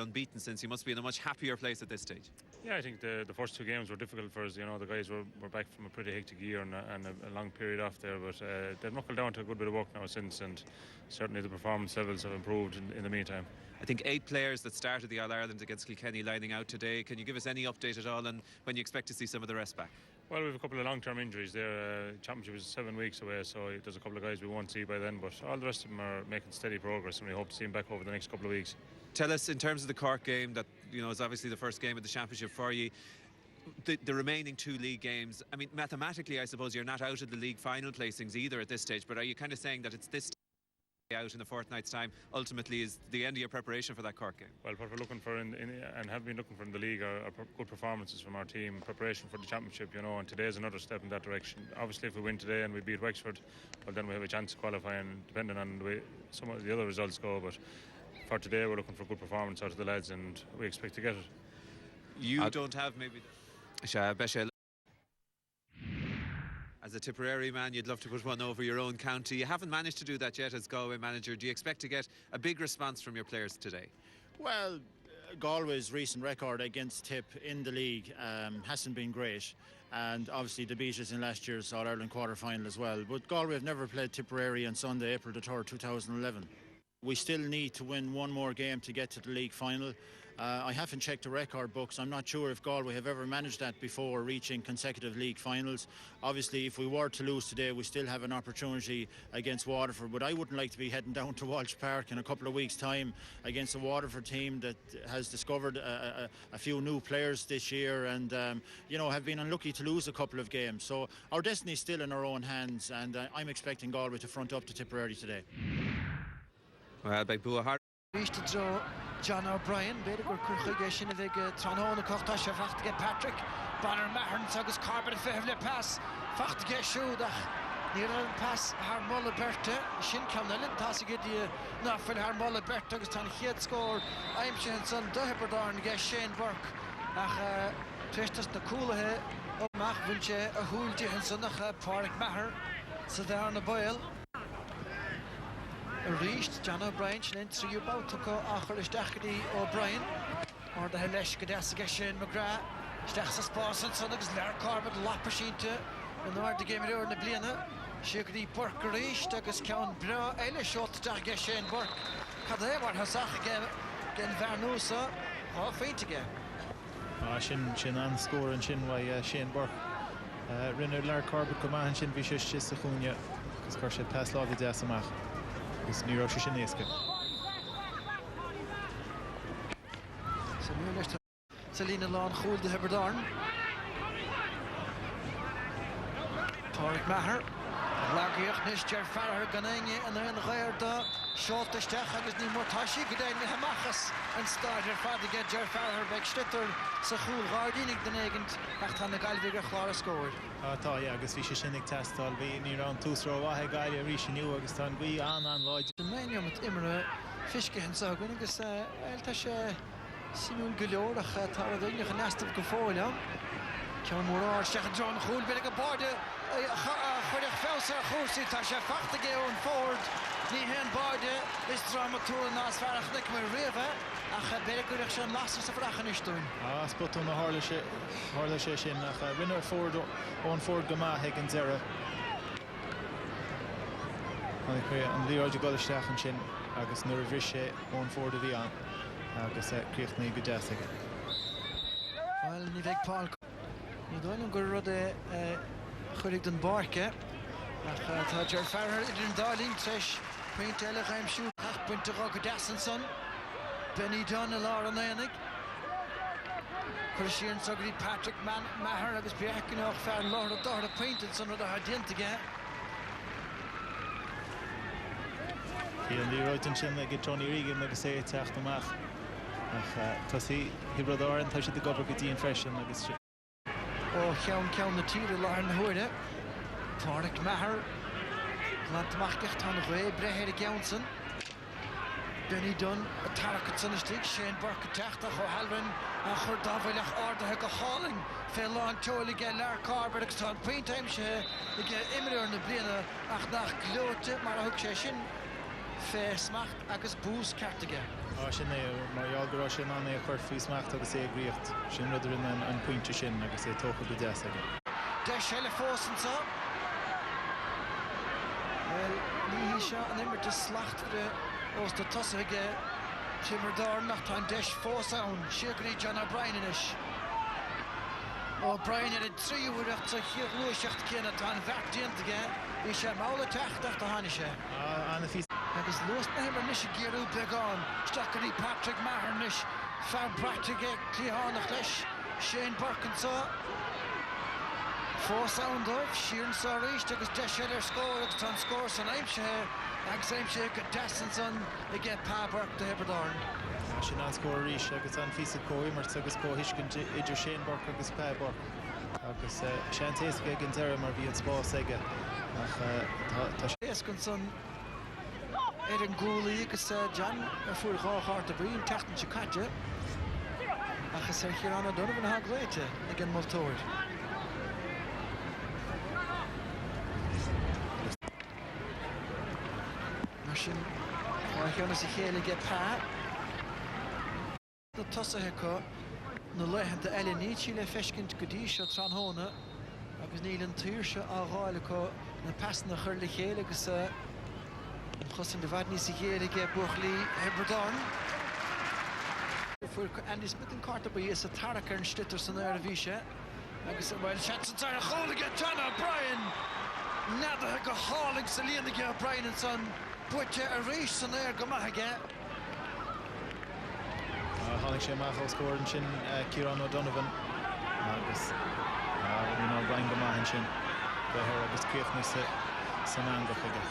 unbeaten since. You must be in a much happier place at this stage. Yeah, I think the first two games were difficult for us. You know, the guys were back from a pretty hectic year and a long period off there, but they've knuckled down to a good bit of work now since, and certainly the performance levels have improved in the meantime. I think 8 players that started the All-Ireland against Kilkenny lining out today. Can you give us any update at all on when you expect to see some of the rest back? Well, we have a couple of long-term injuries there. Championship is 7 weeks away, so there's a couple of guys we won't see by then, but all the rest of them are making steady progress, and we hope to see them back over the next couple of weeks. Tell us, in terms of the Cork game, that is obviously the first game of the championship for you, the remaining 2 league games. I mean, mathematically, I suppose you're not out of the league final placings either at this stage, but are you kind of saying that it's this out in a fortnight's time ultimately is the end of your preparation for that Cork game? Well, what we're looking for and have been looking for in the league are good performances from our team, preparation for the championship, and today is another step in that direction. Obviously, if we win today and we beat Wexford, well, then we have a chance to qualify, and depending on the way some of the other results go, but for today we're looking for good performance out of the lads, and we expect to get it. You don't have maybe... As a Tipperary man, you'd love to put one over your own county. You haven't managed to do that yet as Galway manager. Do you expect to get a big response from your players today? Well, Galway's recent record against Tip in the league hasn't been great, and obviously they beat us in last year's All-Ireland quarter-final as well. But Galway have never played Tipperary on Sunday, April the 3rd, 2011. We still need to win one more game to get to the league final. I haven't checked the record books. I'm not sure if Galway have ever managed that before, reaching consecutive league finals. Obviously, if we were to lose today, we still have an opportunity against Waterford, but I wouldn't like to be heading down to Walsh Park in a couple of weeks' time against a Waterford team that has discovered a few new players this year and have been unlucky to lose a couple of games. So our destiny is still in our own hands, and I'm expecting Galway to front up to Tipperary today. Well, by Buahar. John O'Brien, better go Kurchige Shinavig, Tranona Kortasha, Fachtige Patrick, Banner Mahern, Sagus Carbon, Fehvle pass, Fachtige Shudach, Niran pass, Harmola Berta, Shin Kamnel, Tassigidi, Nafel Harmola Berta, Tan Hiet score, I'm Shenson, Doheberdarn, Shane Burke, Ach, Tristas Nakula, Mach Vinche, a Hul Dihanson, Park Maher, Sadarna Boyle. Reached John O'Brien, Shlent through about to go Achel Stachdi O'Brien, or the Helesh Gadasiga Shane McGrath, Stachs Boston, Sonags Lar Corbett, Lapashita, and the Mardi game here in the Blina, Shigri Burke reached, Agus Count Bra, Eilish shot Stachga Shane Burke, Kadevar Hasach again, Vernusa, half feet again. Shin on score and Shin by Shane Burke. Rinner Lar Corbett come on, Shin Vishish Chisachunya, because Korshed pass Lobby Dasamach. Is Nero Shishineska. Selina Lawn, Khul de Heberdarn. Tarek Maher. Lagiach Nish Jer Farah Ganania and then Ghairda. Short the Stach agus ni Mortashi Gdain Hamachas and started Father get Jer Farah back Stitter. Sachul Gardinik the Negant. Achtan the Galviga Clara scored. Tá agus bhí sé sinnig testáil bhí ní ran túsró wathe gaiile rí sinniu agus tá bhí an Lloyd. The menu mit Imre Fiske hen sagun agus elta sé Simon Gulorach tá a dine genast go fóla. Cean mór Stefan John Khul big a borde chuidir felsa chósaí tá sé fachtaige ón Ford. Ní hen borde is dramaturg nás farachnik mar rive ach beidir goireach sé lasar sa frachan istún. Spotú na hála sé sin nach rinne Ford ón Ford go maith ag an zera. An líoride go isteach an sin agus nuair a bhris sé ón Ford a bhí an agus críochnaí go deas aige. Well, ní bheith Paul ní dóilm gur rud chuirigh den barce ach tá Ger Farah idir an dálín treis Paint eile chaimsú ach puinte go Dasanson Benny Dunn a lá an éananig chuir síon sagrí Patrick Maher agus beacin ach fear láir a dáir a painted san rud a hadianta ge. Hí an líróid an sin ag Tony Regan agus é teacht amach ach tá sí hibradáin tá si de gobar go dtíon freisin agus ó cheann na tíre láir na huaire Patrick Maher Glantmachgach tá na bhé brehéir a Geanson Benny Dunn a tarachad san istigh Shane Burke a teachta cho Halvin a chur dábhailech ordathe go Hurling fé láin teola ge Lar Corbett agus tá paintheim sé i ge imreoir na bliana ach nach glóte mar a thug sé sin Fésmacht agus bús cartige. Sin mar go sin an é chuir físmacht agus é gríocht sin ruidir an pointe sin agus é tócha go deas aige. De selle fósan sa. Wel, ní seo an immer de slacht os de tosaige Timmerdar nach tá deis fósan siagrí John O'Brien inis. O'Brien ar a tríúirecht sa chiaglúiseacht céanna tá an bhert diantaige í sé mála techt a háine sé. Anna fís Agus luas na himar nis a géirú beagán Stacharí Patrick Maher nis fear bratige clíhánach leis Shane Burkinsa fósan dóibh siarn sa ríist agus deisiad ar scóir agus tá scóir san aimsethe agus aimsethe go desan san i gceith Páburg de Hebrideoireann. sin an scóir ríis agus an físa cóimart agus cóhiiscin idir Shane Burke agus Páburg agus sean téasca gin deire mar bhí an spás aige tá Éascan san ar an gúlaí agus John a fuair gáthart a bríon teachtain se caide agus ar Chiarán Donovan hagléite ag an moltóir. Mar sin cheanna sa chéala ge pá na tosathe có na leitheanta eile ní tí le feiscint go dtí seo tránthóna agus níl an túir seo á gháile có na pasna chur le chéile agus chosan de bhad ní sa chéala ge buachlí Hebrideoireann. Fuair Andy Smith an carta ba is a tarach ar an stitar san air a bhí sé agus bhfuil sean a cholaige John O'Brien nadathe go hálaigh sa líanaige O'Brien an san buite a rís san air go maithaige. Hánig sé maith scóir sin Ciarán O'Donovan agus bhíon O'Brien go maithain sin bheithir agus críochna san angach aige.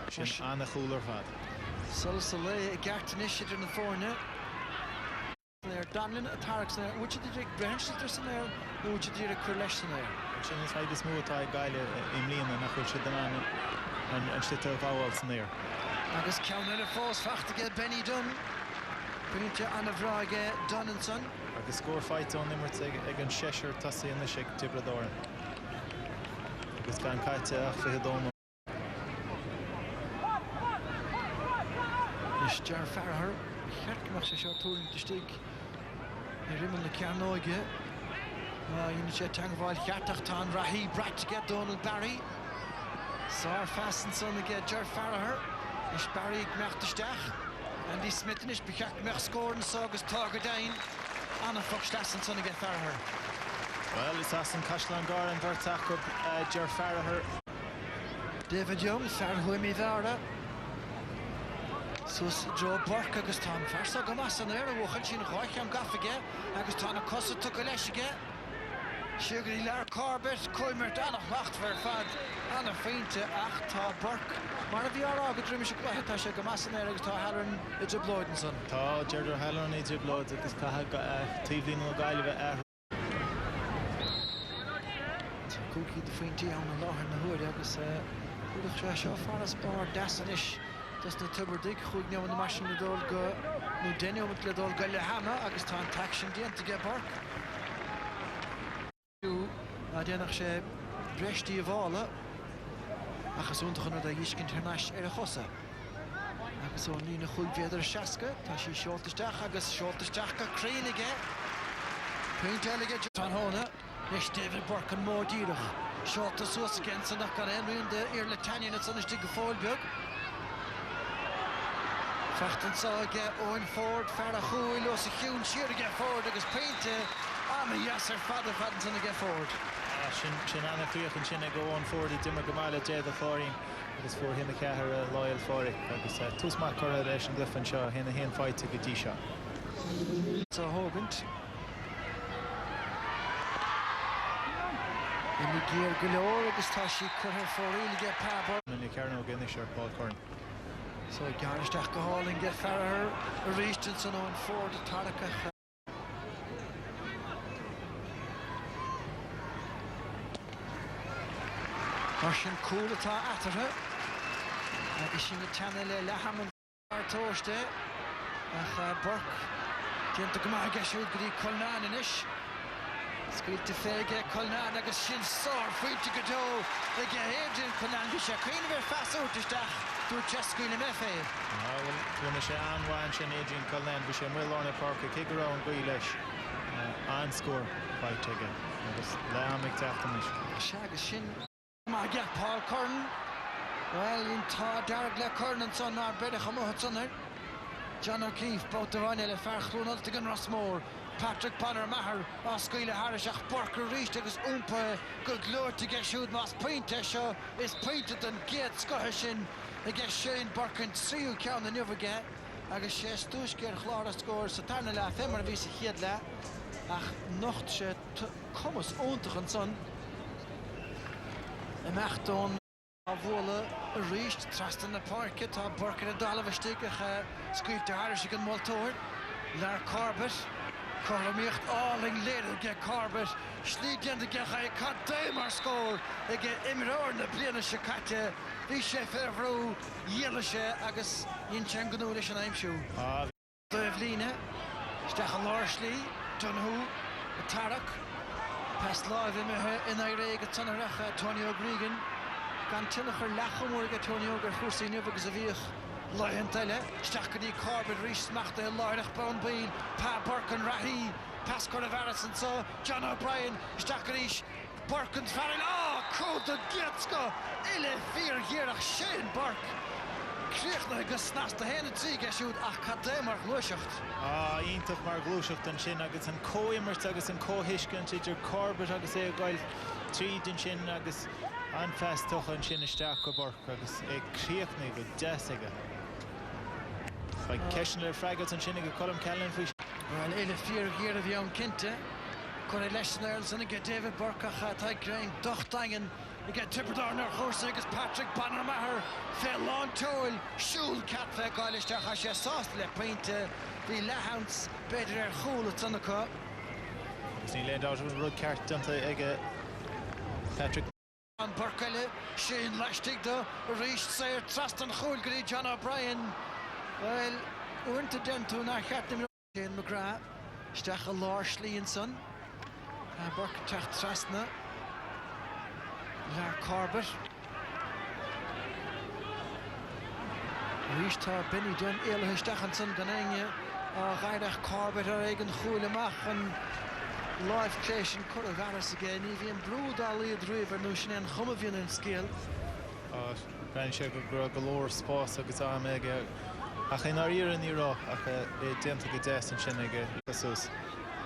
Sin anna chúlar fad. Sulla sa lé i gceartan idir na fórne. Danlin a tarach san air. Úte dí breinstetar san air nó úte dí a chur leis san air. Sin is féidir smó atá gaiile im líana nach chuir si den an stitar bháil san air. Agus ceann ar a fós feachtaige Benny Dunn. Buinte anna bhráige Dunn an son. Agus scóir fáitón immert ag an séisiir tasaí in ise Tibradaoireann. Agus gan caite ach fithe dóna. Is Jar Farragher cheartach sé seo túrin de stig i rimmen na ceanóige. Dhéanann sé teangáil cheartach tá an rahí bratige Donald Barry. Sár fasan son aige Jar Farragher. Is Barry gmeachtasteach. Andy Smith is becheach meach scórin sa agus tága dain. Anna fogstasan son aige Farragher. Well, is as an Caisleán Gar an bhirteach go Jar Farragher. David Young, Farragher mi bhara. Sus Joe Burke agus tá farsa go mas an air a bhchail sin gháiche an gafaige agus tá na cosa tu go leisige. Siagarí lear Corbett, Coimert annach wacht ver fad anna féinte ach tá Burke. Mar a bhí agad rimime se ghlaithe tá sé go mas an air agus tá Halloran i Dubloid an son. Tá Geirdre Halloran i Dubloid agus tíomhlín ó gaiile bheith Cúcií de féintí an na láthir na huair agus chuideach sé seo faras bar deasan is. Dus na Tipperary chuig neamh na maisin le dul go nó déine le dul go le hama agus tá an taction dianta ge Burke. A déanach sé breistí a bhála achas úntachan a dhiiscint thnáis ar a chosa. Agus ó ní na chuig féidir seaca, tá sí seoltaisteach agus seoltaisteach go críige. Puintelige Tránthóna, leis David Burke an módíirech. Seoltas suas cén san nach gan éonn de ar le taine na sanistí go fáilbeag. Fachtan sáige Owen Ford fear a chúil os a chiún siar aige Ford agus peinte anna Yasser fada fadan san aige Ford. Sin anna críochan sin ag Owen Ford i dimar go máile déad a fáirín agus fuair hina cethir a láil fáric agus túsmach chur éis an glyfan seo hina héan fáite go dtí seo. Tá hógant. Ina géar go leor agus tá sí chuthir fórílige Páburg. Muna cearnó gine sé Paul Corn. So Garnisteach go Hurling get Farragher a Richardson san Owen Ford a Taraka. Marsin cool atá atarthe. Agus sin na teanna le lehaman tóiste ach Burke déanta go maith geisiúd go dtí Colnán inis. Scuilte féige Colnan agus sin sór fuite go dó ige Adrian Colnan bhí sé cuioine bhar fasúteach dúir just scuile me fé. Well, bhfuil sé anhhain sin Adrian Colnan bhí sé muil orna parca cigará an gaí leis an scór fáilte agus leamig teachtanis. Se agus sin má gceap Paul Curran. Well, in tá darg le Curran an son ná beidir chamóhat sonar. John O'Keefe bought the run le farchlúnalta gan Rossmór. Patrick Bonner Maher Oscuile Harrisach Borker Reach agus úmpa go glóir to get siúd más pointe seo is pointed an gate scothir sin I get Shane Borkin tríú ceann na nuige agus sé stúscéir chláir a scóir sa tarna le fémar bhí sa chiad le ach nocht sé cumas óntach an son I mechtón a bhla a ríist trastan na parke tá Borkin a dalamh stíigech scuilte Harrisach an Moltóir Lar Corbett Cormíocht áling léidir ge Corbett slídian de gecha cadémar scór ige imróir na bliana se caite bhí sé fearhrú dhéala sé agus insean ganú leis an aimsú. Dóibh líne steach an láir slí Donhu a Tarach pas láimh imethe in éire go tanreacha Tony O'Gregan gan tinachar lechomór go Tony O'Gur chusaí nuh agus a bhíoch Lion Tele, Stackedy Corbett Reese Machte Lydach Brown Bean, Pa Burkin Rahi, Pascal Avaris and so John O'Brien, Stackedy Burkin's Farrell, oh, cool the Gitsko, Ile Fear Girach Shane Burke. Kriechna agus snasta héna trí gesúd ach cadé mar glúiseacht. Ionntach mar glúiseacht an sin agus an cóimmart agus an cóhiiscin idir Corbett agus é gail tríd an sin agus an festoch an sin isteach go Burke agus é críochna go deasaige. Like Keshner Fraggles and Shinnig Colum Callan Fish. Well, Ile Fear here of young Kinte. Corey Lesners and get David Burkach, Ty Crane, Dochtangen, you get Tipperary, Horsigus, Patrick Bonner Maher, Phil on Toil, Shul Catfek, Eilish Hasha Sauce, Le Paint, the Lahounds, Bedre Hole at Sunaka. He laid out with Rud Cart Dante Egge Patrick. On Burkele, Shane Lashtig, the Reach Sayer, Trust and Hole, John O'Brien. Well, we're to them to now get them in McGrath, Stachel Larsley and son, Burke Tacht Trasna, Lar Corbett, Rishtar Benny Dun, Elah Stachanson, Ganania, Gaidach Corbett, or Egan Hulemach, and live creation Coravaris again, even Brudali Driver, Nushin and Humavian and skill. Brian Shepherd Galore Sposs, Agatamega. Ach in ar íar an írá ach déanta go deas an sin aige lasús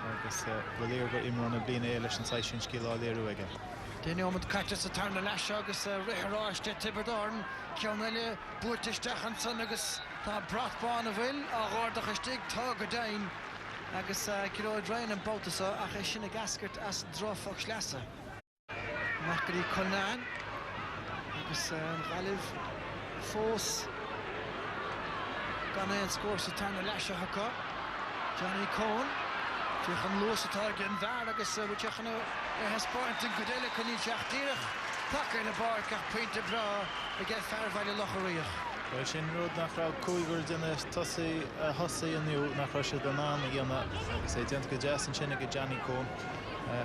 agus bhfuil go imrán a bliana é leis an sais sin scíá léirú aige. Déine ómad caite sa tarna leis agus réithráiste Tipperary ceanna le buairteisteach an son agus tá brathbáin a bhfuil a gáardach istigh tá go dain agus ciróid rain an bótasa ach é sin a gascairt as drófach leasa. Maccarí Colnan agus an ghailibh fós Gana and scores to turn the Lasha Haka. Johnny Cohen. Chechan Lewis at again Vargas, which has pointed Gudela Kanichach Dirich. Tucker in the bar, Cap Paint the Bra, again Fairvalley Locharia. Well, Shin Road Nachra Cougars in the Tussie, Hussey and New Nachrasha Danan, Yana, say Jentka Jess and Shinniga Johnny Cohen,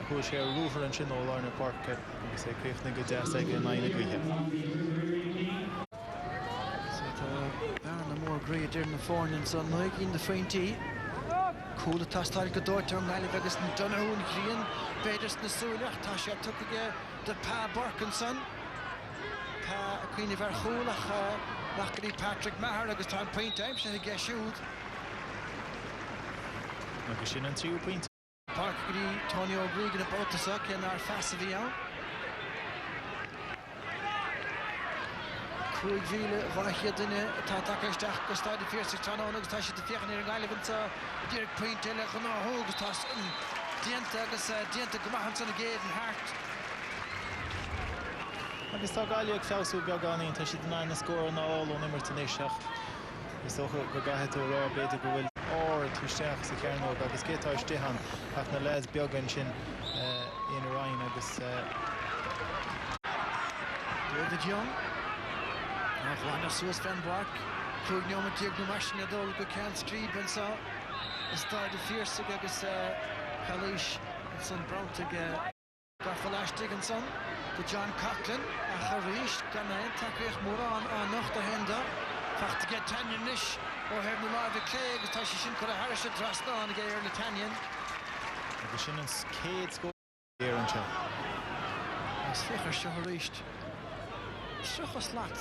who share Roofer and Shin O'Larner Park, say Crafniga Jess again 9 agree. More great in the phone and son like in the fainty. Cool the tastal go daughter Malivegas and Donahue and Green, Beders the Sula, Tasha took again the Pa Burkinson, Pa Queen of Arhula, luckily Patrick Maher, August time point time, she get shoot. Augustin and 2 points. Park Tony O'Gregan about the suck and our Fassivia. Cruig Vile, Vache Dinne, Tatakaistach, Gustadi Fierce, Tanox, Tashi the Fian in Galivanta, Dirk Paint, Telecono, Hogstas, Dientagus, Dienta Gumahanson again, Hart. Agus tá gáiliúg feú beagání tá si den score an all on immer tanéiseach. Is go gaithe rá beidir go bhfuil áir túisteach sa cearnóg agus cétá istehan ach na leis beagán sin in Ryan agus David Young. Juana Suez Van Bark, Crugnoma Diagno Machine Dol, go can't street and so. Started fierce agus Kalish Son Brown to Garfalash Dickinson to John Coughlin a Harish Ganain Takriach Moran on Noch the Henda Fact to get Tanyan Nish or have the live Clegg Tashishin Kura Harish Drasna on the Gair Tanyan. The Shinnon's Cades go here and Chap. As Ficher Shaharish Shuchas Lat.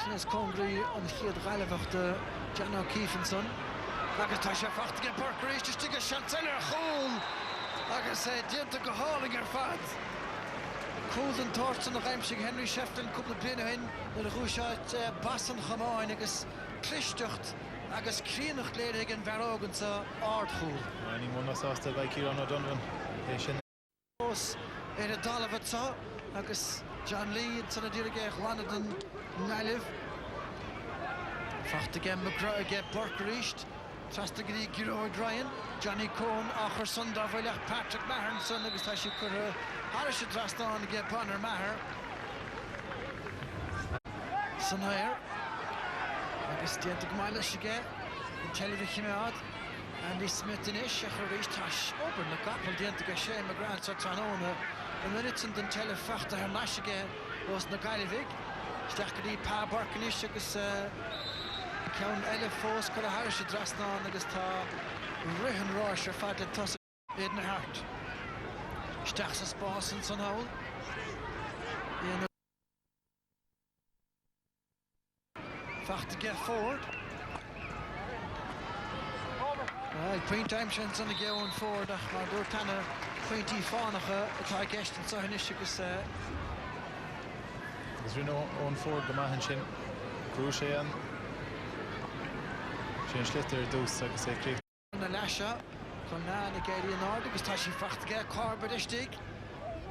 Since Congri on the Hield Galevach the Jan O'Keefenson. Agus tá sé fachta go Burke éis tí go Chanceller Hall agus sé dianta go Hurling ar fad. Cúldan Thorson a Reimsig Henry Shefton cúpla bliana hin na rúiseáid basan chamáin agus clisteacht agus críanach léir an bherógan sa ardchúl. Ní muna sásta bheith Ciarán O'Donovan é sin. Os a Dalavatá agus John Lee sanna dtíirigéich Lanadan Nalih. Fachta ge Burke ríist. Trasta grí Gearóid Ryan, Johnny Cohn, Achar Sundar Bhailach, Patrick Maher, son agus tá si chur Harish Drasta on ge Bonner Maher. Sanhair. Agus dianta go maiile sige in television ad. Andy Smith in ish, Achar ríist táis obair na gapal dianta go sé McGrath sa Tranona. An minuten den telefachta her nasige os na Gailivig. Steach go dí Pa Burke in ish agus Ceann eile fós go a Harish Drasna agus tá rihan ráis ar fad le tosa éad na hart. Steach sa spás in san hawl. Fachta get forward. Print time sin sanna geann forward ach mar dúir tanna pointí fánacha atá gestin sa hanis agus rinne ón forward go maithin sin cruú sé an sin slitar dús agus é críoch na leise chun ná na géirí an áard agus tá sí fachta ge Corbett istigh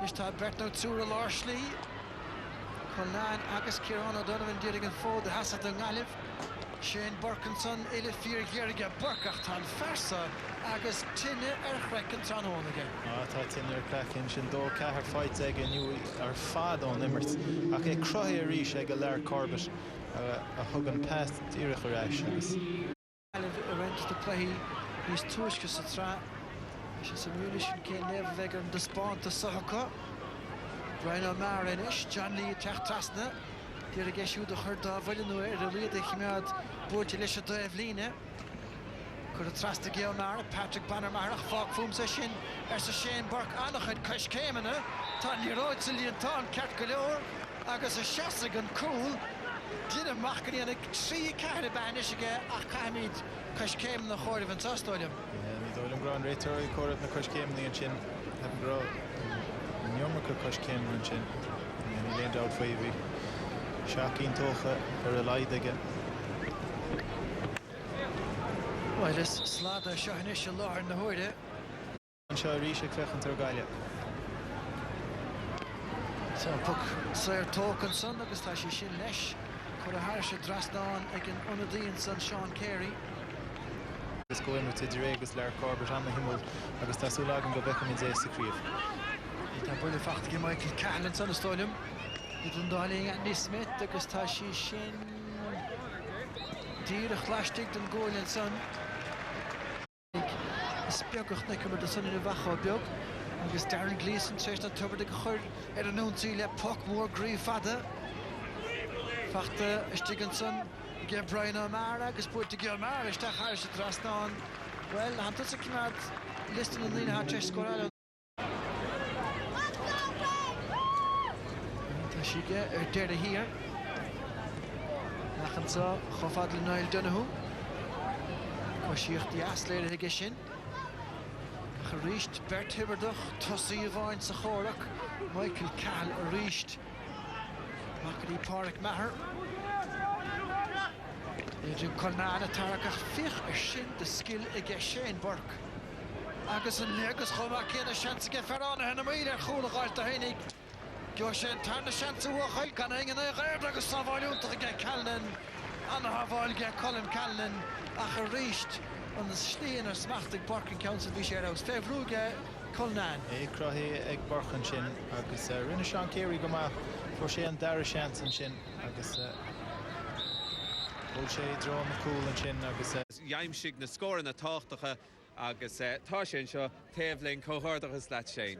is tá Bertnó Tsúra Lárslí chun ná agus Ciarán O'Donovan dírig an fód a hasad an Ngalibh Shane Burkinson ile fíor geirige Burkach tá fersa agus tinne ar chreic an Tranónaige. Tá tinne ar crecinn sin dó cethar fáid ag aniu ar fad ón immert ach é cruthaí a rís ag go leir Corbett a thug an past díreach ar eis agus. Went to play his tuaisce sa trá is sa múla sin cé neamh an despáanta socha Brian O'Mara inis John Lee teach trasna Dír a geisiú a chur dá bhaile nua ar a riad a chimead búirte leis a dóibh líne chur a trasta Gé O'Mara Patrick Banner Marach fág fúm sa sin ar sa Shane Burke annach chuid cais céimena tá níróid sa líon tá ceart go leor agus a seasaigh an cúl Dine machcan ag trí ceir a bainis aige ach caiimid cais céim na chóirh an tastáilm. Ní dóilm grán réiteoirí cóirh na cais céim líon sin heb grá neomracha cais céim an sin ní léon dáil faoihí seaachín tócha ar a laid aige. Well is sláda seo inis a láthir na huairde. An seo rís ag fechan tar gaile. So puck Sir Tokenson agus tá sí sin leis chur a Harish Drasna ag an Unadíon san Sean Carey. Agus go imir tidir agus leir Corbett an na himúil agus tású lágan go bhecha mid éis sa críomh. Tá buile fachta go Michael Cahalan san stáilm. It an dáling Andy Smith agus tá sí sin dír a chláistigh den ggóilinn san. Is beagach na cumar de san in a bhacha beag. Agus Darren Gleeson treis na tubair go chur ar an núntaí le puck mór gríomh fada. Fachta istigh san ge Brian O'Mara agus búirte Gé O'Mara isteach Harish Drasna well hananta sa cimad listan an lína treis scóráil. Tá sí ge ar deirde hir. Nachan sa chofad le Niall Donoghue. Cosíocht asléir aige sin. Ríist Bert Hibberdach, tosaí a bhain sa chórach, Michael Cahill a ríist. Macadí Pádraig Maher. Idir Colnán a tarachach fich ar sin de skill ige Shane Burke. Agus an léagus chomach céad a seansa ge ferrána hena míle ar chúla gáilta hénig. Geo sé tarna seansa uachail gan ingin a ghaird agus tá bháilúnta ge Callanan. Anna ha bháil ge Colin Callanan ach a ríist. An slíon ar smachtaigh Burke Council bhí sé ar aus féhrúge Colnán. É cruthaí ag Burke sin agus rinne Sean Carey go maith fuair sé an dara seans an sin agus bhfuil sé drón na cúil an sin agus Jaimsigh na scóir na táchtacha agus tá sin seo taobhlinn cóthardachas leat Shane.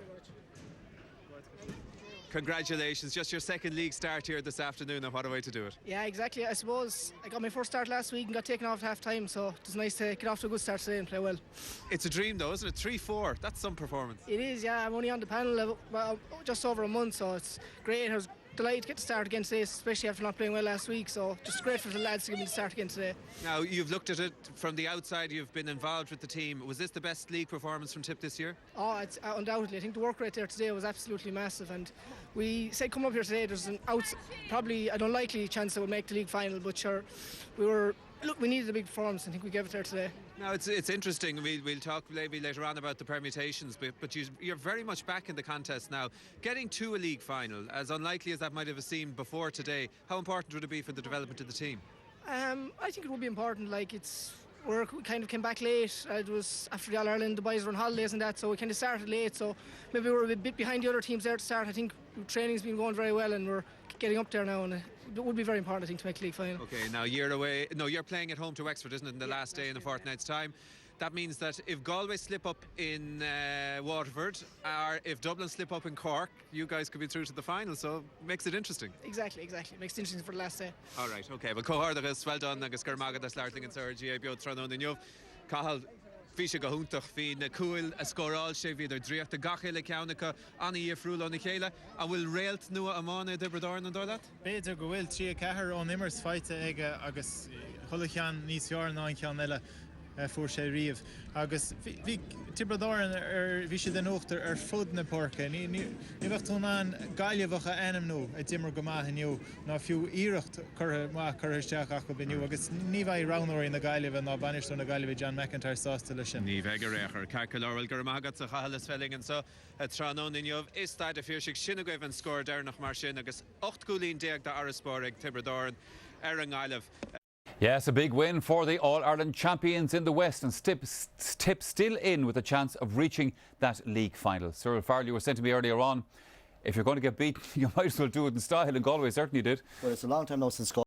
Congratulations, just your second league start here this afternoon, and what a way to do it. Yeah, exactly. I suppose I got my first start last week and got taken off at half time, so it's nice to get off to a good start today and play well. It's a dream though, isn't it? 3-4, that's some performance. It is, yeah. I'm only on the panel just over a month, so it's great. I was delighted to get to start again today, especially after not playing well last week, so just great for the lads to give me the start again today. Now, you've looked at it from the outside, you've been involved with the team. Was this the best league performance from Tip this year? Oh, it's undoubtedly. I think the work rate there today was absolutely massive, and we said coming up here today there's probably an unlikely chance that we'll make the league final, but sure, we needed a big performance. I think we gave it there today. Now, it's interesting. We'll talk maybe later on about the permutations, but you're very much back in the contest now. Getting to a league final, as unlikely as that might have seemed before today, how important would it be for the development of the team? I think it would be important. Like, we kind of came back late. It was after the All-Ireland, the boys were on holidays and that, so we kind of started late, so maybe we're a bit behind the other teams there to start. I think training's been going very well and we're getting up there now, and it would be very important, I think, to make the league final. Okay, now you're playing at home to Wexford, isn't it, in the last day in a fortnight's time? That means that if Galway slip up in Waterford, or if Dublin slip up in Cork, you guys could be through to the final, so it makes it interesting. Exactly. It makes it interesting for the last day. All right, okay. Well, cóthardachas, well done, agus gur magadh sláirling an saoir GA beag tránón inniuh. Cathal, bhí sé go húntaach hí na cúil a scóráil sé bhíidir dríocht a gachéile ceannacha anna íomhrúil ón na chéile, a bhfuil réalt nua amána Tipperary an dólat? Beidir go bhfuil trí cethir ón immers feite aige agus chulachan níos fearr ná an ceann eile fuair sé riamh. Agus bhí Tipperary bhí sé den uachtar fud na porca. Ní bheith an gaiilehcha enam nó a dimmer go maith inniu ná fiú íireacht curtha isteach ach go biniu, agus ní bheith ránóirí na gaiileh ná banistú na gaiileh John McIntyre sásta lei sin. Ní bheith go réachar. Cailceil gur magadh sa chahalas felling so tránón inniuh is táid a fíor sinna goibh an scóir dearnach mar sin agus 8 gúlín déag de Araspóir ag Tipperary ar an gaiileh. Yes, a big win for the All-Ireland champions in the West, and Tip still in with a chance of reaching that league final. Cyril Farley was saying to me earlier on, if you're going to get beat, you might as well do it in style, and Galway certainly did. Well, it's a long time now since Galway